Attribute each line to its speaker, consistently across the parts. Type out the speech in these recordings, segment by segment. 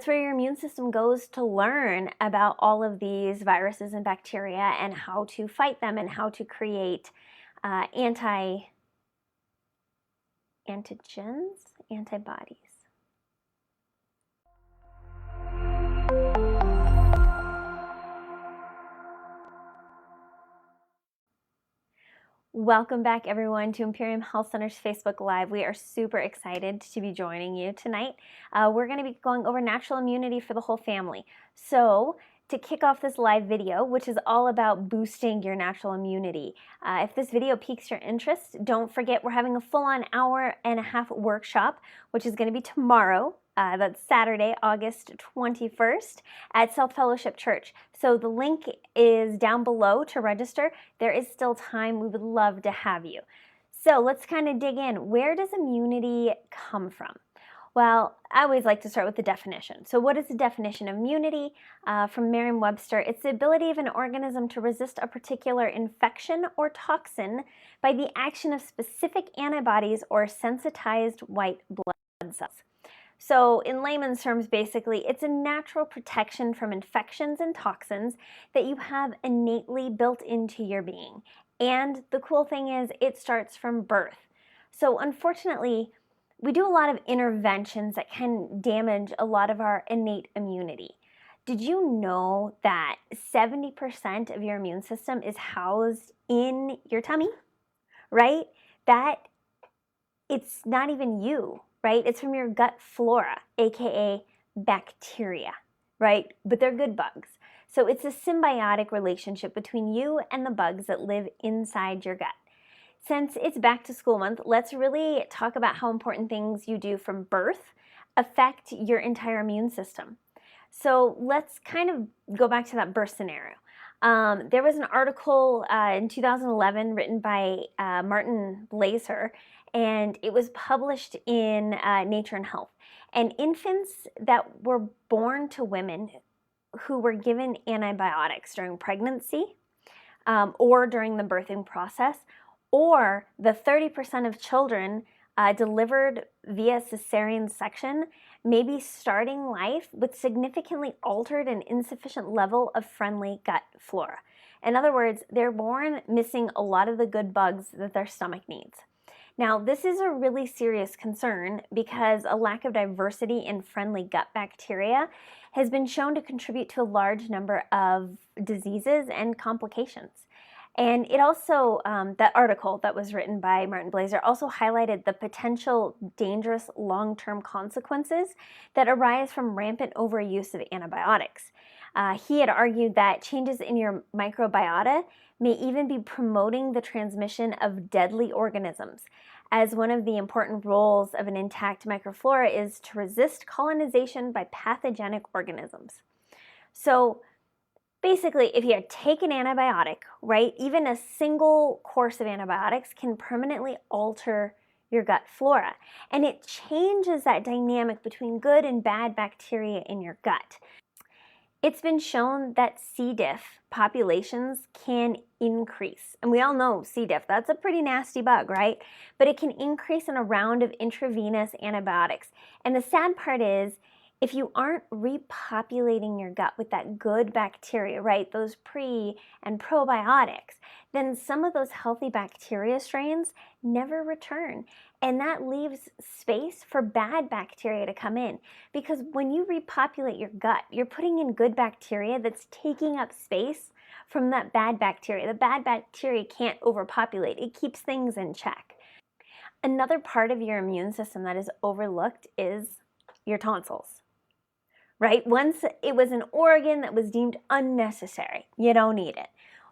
Speaker 1: It's where your immune system goes to learn about all of these viruses and bacteria and how to fight them and how to create antibodies. Welcome back, everyone, to Imperium Health Center's Facebook Live. We are super excited to be joining you tonight. We're going to be going over natural immunity for the whole family. So, to kick off this live video, which is all about boosting your natural immunity, if this video piques your interest, don't forget we're having a full-on hour-and-a-half workshop, which is going to be tomorrow. That's Saturday, August 21st at South Fellowship Church. So the link is down below to register. There is still time. We would love to have you. So let's kind of dig in. Where does immunity come from? Well, I always like to start with the definition. So what is the definition of immunity? From Merriam-Webster, it's the ability of an organism to resist a particular infection or toxin by the action of specific antibodies or sensitized white blood cells. So in layman's terms, basically, it's a natural protection from infections and toxins that you have innately built into your being. And the cool thing is it starts from birth. So unfortunately, we do a lot of interventions that can damage a lot of our innate immunity. Did you know that 70% of your immune system is housed in your tummy, right? That it's not even you. Right? It's from your gut flora, aka bacteria, right? But they're good bugs. So it's a symbiotic relationship between you and the bugs that live inside your gut. Since it's back to school month, let's really talk about how important things you do from birth affect your entire immune system. So let's kind of go back to that birth scenario. There was an article in 2011 written by Martin Blaser, and it was published in Nature and Health. And infants that were born to women who were given antibiotics during pregnancy or during the birthing process, or the 30% of children delivered via cesarean section may be starting life with significantly altered and insufficient level of friendly gut flora. In other words, they're born missing a lot of the good bugs that their stomach needs. Now, this is a really serious concern because a lack of diversity in friendly gut bacteria has been shown to contribute to a large number of diseases and complications. And it also, that article that was written by Martin Blaser also highlighted the potential dangerous long-term consequences that arise from rampant overuse of antibiotics. He had argued that changes in your microbiota may even be promoting the transmission of deadly organisms, as one of the important roles of an intact microflora is to resist colonization by pathogenic organisms. So basically, if you take an antibiotic, right, even a single course of antibiotics can permanently alter your gut flora, and it changes that dynamic between good and bad bacteria in your gut. It's been shown that C. diff populations can increase. And we all know C. diff, that's a pretty nasty bug, right? But it can increase in a round of intravenous antibiotics. And the sad part is, if you aren't repopulating your gut with that good bacteria, right, those pre and probiotics, then some of those healthy bacteria strains never return. And that leaves space for bad bacteria to come in. Because when you repopulate your gut, you're putting in good bacteria that's taking up space from that bad bacteria. The bad bacteria can't overpopulate. It keeps things in check. Another part of your immune system that is overlooked is your tonsils. Right? Once it was an organ that was deemed unnecessary. You don't need it.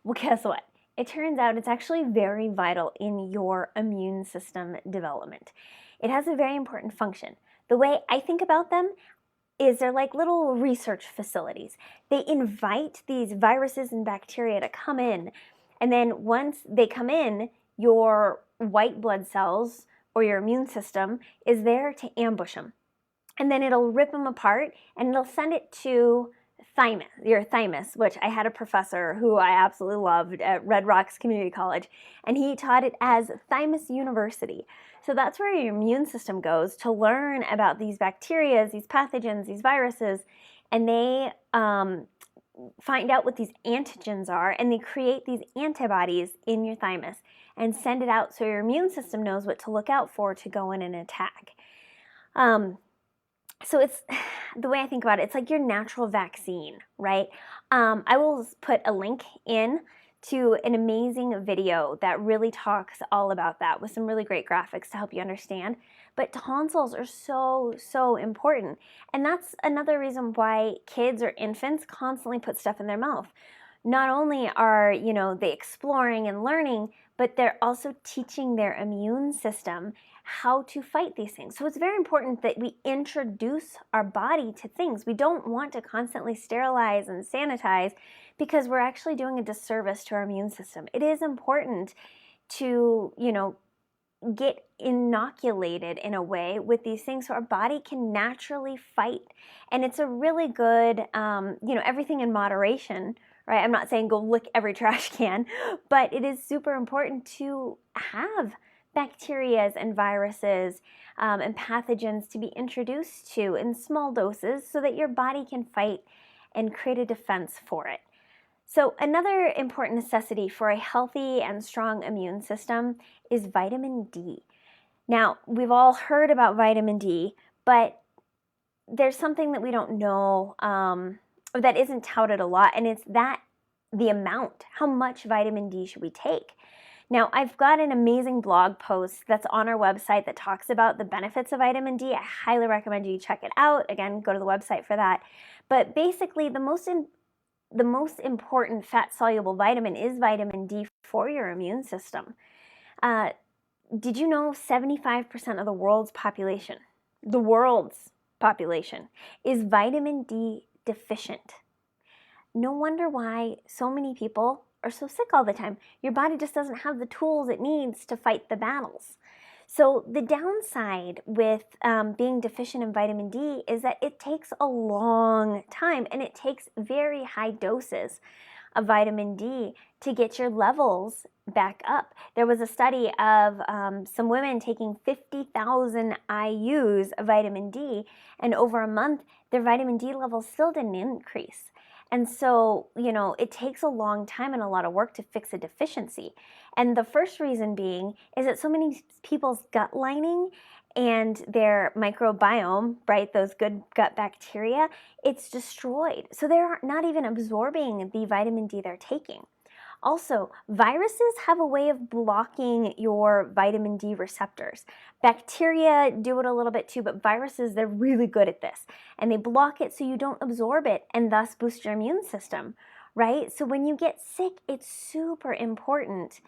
Speaker 1: Well, guess what? It turns out it's actually very vital in your immune system development. It has a very important function. The way I think about them is they're like little research facilities. They invite these viruses and bacteria to come in, and then once they come in, your white blood cells or your immune system is there to ambush them. And then it'll rip them apart and it'll send it to your thymus, which I had a professor who I absolutely loved at Red Rocks Community College, and he taught it as Thymus University. So that's where your immune system goes to learn about these bacteria, these pathogens, these viruses, and they find out what these antigens are, and they create these antibodies in your thymus and send it out so your immune system knows what to look out for to go in and attack. So it's, the way I think about it, it's like your natural vaccine, right? I will put a link in to an amazing video that really talks all about that with some really great graphics to help you understand. But tonsils are so, so important. And that's another reason why kids or infants constantly put stuff in their mouth. Not only are, they exploring and learning, but they're also teaching their immune system how to fight these things. So it's very important that we introduce our body to things. We don't want to constantly sterilize and sanitize because we're actually doing a disservice to our immune system. It is important to, get inoculated in a way with these things so our body can naturally fight. And it's a really good, everything in moderation, right? I'm not saying go lick every trash can, but it is super important to have bacteria and viruses and pathogens to be introduced to in small doses so that your body can fight and create a defense for it. So another important necessity for a healthy and strong immune system is vitamin D. Now, we've all heard about vitamin D, but there's something that we don't know that isn't touted a lot, and it's the amount. How much vitamin D should we take? Now, I've got an amazing blog post that's on our website that talks about the benefits of vitamin D. I highly recommend you check it out. Again, go to the website for that. But basically, the most important fat-soluble vitamin is vitamin D for your immune system. Did you know 75% of the world's population is vitamin D deficient? No wonder why so many people are so sick all the time. Your body just doesn't have the tools it needs to fight the battles. So the downside with being deficient in vitamin D is that it takes a long time, and it takes very high doses of vitamin D to get your levels back up. There was a study of some women taking 50,000 IUs of vitamin D, and over a month, their vitamin D levels still didn't increase. And so, it takes a long time and a lot of work to fix a deficiency. And the first reason being is that so many people's gut lining and their microbiome, right, those good gut bacteria, it's destroyed. So they're not even absorbing the vitamin D they're taking. Also, viruses have a way of blocking your vitamin D receptors. Bacteria do it a little bit too, but viruses, they're really good at this. And they block it so you don't absorb it and thus boost your immune system, right? So when you get sick, it's super important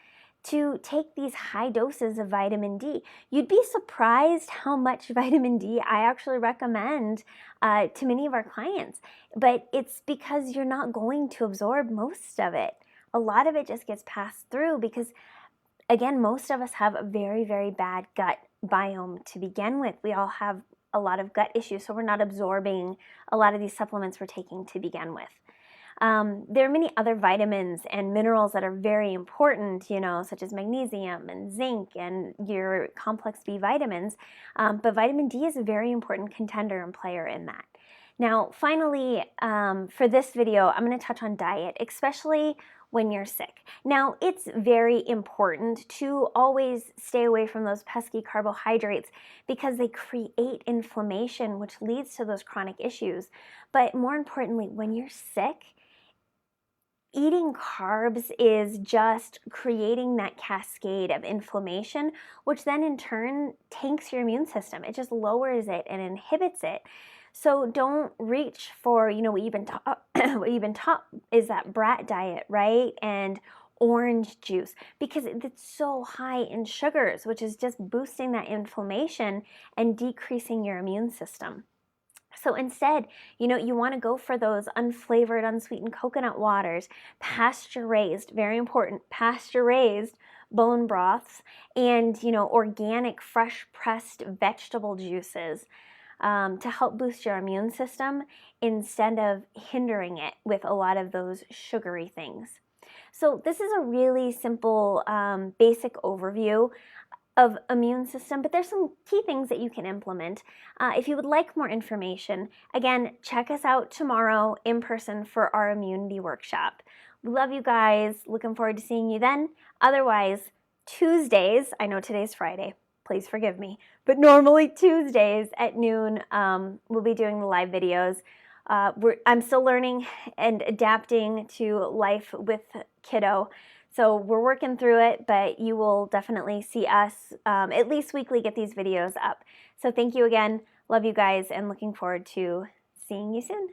Speaker 1: to take these high doses of vitamin D. You'd be surprised how much vitamin D I actually recommend to many of our clients, but it's because you're not going to absorb most of it. A lot of it just gets passed through because, again, most of us have a very, very bad gut biome to begin with. We all have a lot of gut issues, so we're not absorbing a lot of these supplements we're taking to begin with. There are many other vitamins and minerals that are very important, such as magnesium and zinc and your complex B vitamins, but vitamin D is a very important contender and player in that. Now, finally, for this video, I'm going to touch on diet, especially when you're sick. Now, it's very important to always stay away from those pesky carbohydrates because they create inflammation, which leads to those chronic issues. But more importantly, when you're sick, eating carbs is just creating that cascade of inflammation, which then in turn tanks your immune system. It just lowers it and inhibits it. So don't reach for, what you've been taught is that brat diet, right? And orange juice, because it's so high in sugars, which is just boosting that inflammation and decreasing your immune system. So instead, you want to go for those unflavored, unsweetened coconut waters, pasture-raised, very important, pasture-raised bone broths, and, organic, fresh-pressed vegetable juices. to help boost your immune system instead of hindering it with a lot of those sugary things. So this is a really simple, basic overview of immune system, but there's some key things that you can implement. If you would like more information, again, check us out tomorrow in person for our immunity workshop. We love you guys. Looking forward to seeing you then. Otherwise, Tuesdays, I know today's Friday, please forgive me, but normally Tuesdays at noon, we'll be doing the live videos. I'm still learning and adapting to life with kiddo. So we're working through it, but you will definitely see us at least weekly get these videos up. So thank you again. Love you guys and looking forward to seeing you soon.